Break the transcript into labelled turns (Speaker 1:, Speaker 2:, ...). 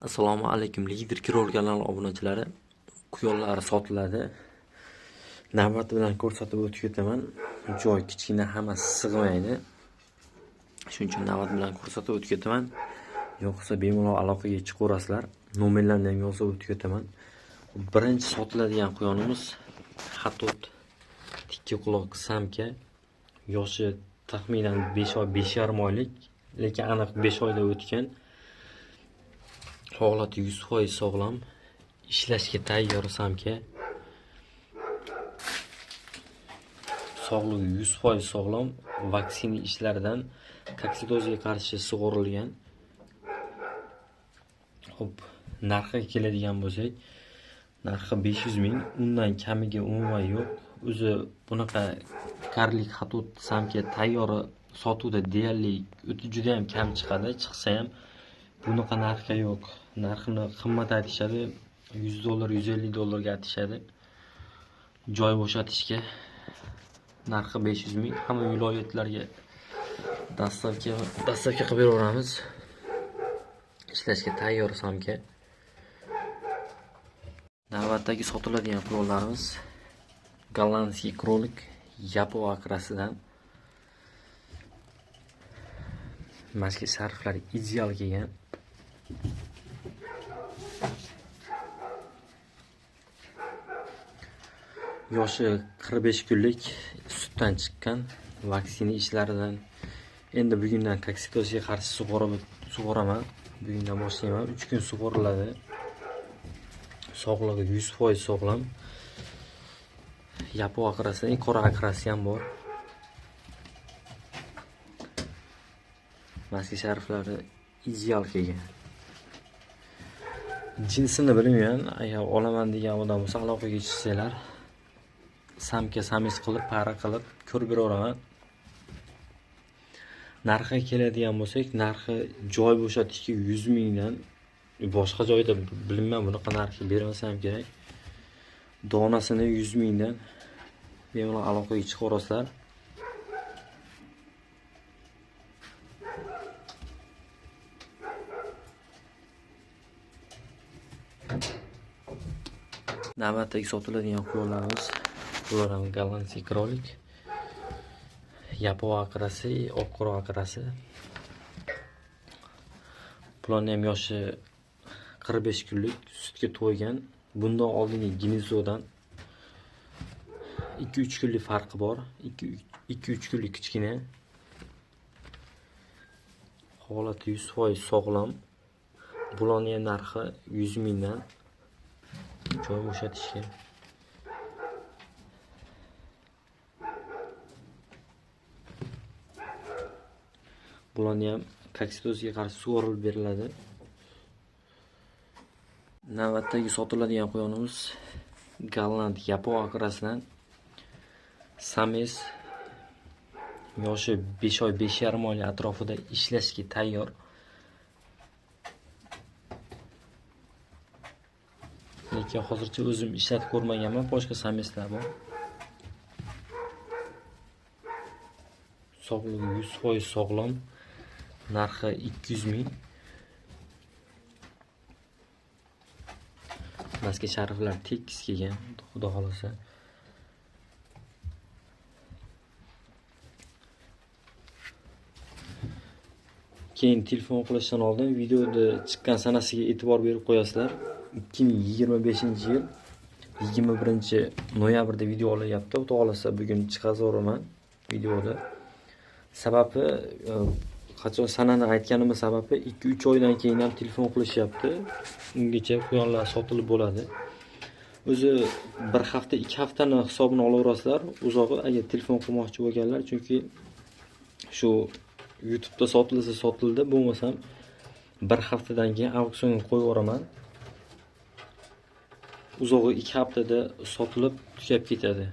Speaker 1: Assalomu alaykum, Lider Kirol kanali obunachilari. Quyonlari sotiladi. Navbati bilan ko'rsatib o'tib ketaman. Joy kichkina, hammasi sig'maydi. Shuning uchun navbat bilan ko'rsatib o'tib ketaman. Yo'qsa bemalol aloqaga chiqaverasizlar. Nomerlarni ham yozib o'tib ketaman. Birinchi sotiladigan quyonimiz Hatot tikka quloq samka. Yoshi taxminan 5 oy, 5,5 oylik, lekin aniq 5 oyda o'tgan. Holati 100% sog'lom, ishlashga tayyor samka. Sog'ligi 100% sog'lom, vaksina ishlaridan koksidozga qarshi sug'orilgan. Xo'p, narxiga keladigan bo'lsak, narxi 500 ming, undan kamiga umuman yo'q. O'zi bunaqa karlik Hatot samka tayyori sotuvda deyarli juda ham kam chiqadi. Chiqsa ham bunaqa narxga yo'q. Narxini qimmat aytishadi, $100, $150 ga aytishadi. Joy bo'shatishga narxi 500 ming. Hamma viloyatlarga dastavka qilib beraveramiz. Ishlashga tayyor samka. Navbatdagi sotiladigan quyonlarimiz gollandskiy krolik yapo akrasidan. Mashqa sharflari ideal kelgan. Yoshi 45 kunlik, sutdan chiqqan, vaksina ishlaridan. Endi bugundan koksidozga qarshi sug'oraman. Bugundan boshlayman. 3 kun sug'oriladi. Sog'ligi 100% sog'lom. Yapo akrasi, qora akrasi ham bor. Maska sharflari ideal kelgan. Jinsini bilmayman, agar olaman degan odam bo'lsa aloqaga chiqsanglar, samka samiz qilib, para qilib ko'rib beraveraman. Narxiga keladigan bo'lsak, narxi joy bo'shatishga 100 mingdan, boshqa joyda bilmayman, bunaqa narxga bermasam kerak. Donasini 100 mingdan bemalol aloqaga chiqaverasizlar. Navbatdagi sotiladigan quyonlarimiz, bular ham gollandskiy krolik, yapo akrasi, oq-qora akrasi. Bularning ham yoshi 45 kunlik, sutga to'ygan. Bundan oldingi gnizodan 2-3 kunlik farqi bor. 2-3 kunlik kichkina. Holati 100% sog'lom. Bularning ham narxi 100 mingdan. Joy bo'shatishga. Bularni ham koksidozga qarshi sug'orilib beriladi. Navbatdagi sotiladigan quyonimiz golland yapo akrasidan samiz. Yoshi 5 oy, 5,5 oylik atrofida ishlashga tayyor. Lekin hozircha o'zim ishlatib ko'rmaganman, boshqa samizlar bor. Sog'ligi 100% sog'lom. Narxi 200 ming. Maska sharflar tekis kelgan, xudo xolasa. Keyin telefon qilishdan oldin videoda chiqqan sanasiga e'tibor berib qo'yasizlar. 2025-yil 21-noyabrda video olyapti. Xudo xolasa bugun chiqazaveraman videoda. Sababi qachon sanani aytganimiz sababi 2-3 oydan keyin ham telefon qilishyapti. Ungacha quyonlar sotilib bo'ladi. O'zi bir hafta, 2 haftani hisobini olaverasizlar. Uzog'i agar telefon qilmoqchi bo'lganlar, chunki shu YouTube'da sotilsa sotildi, bo'lmasam bir haftadan keyin auksionga qo'yaveraman. Uzog'i 2 haftada sotilib tugab ketadi.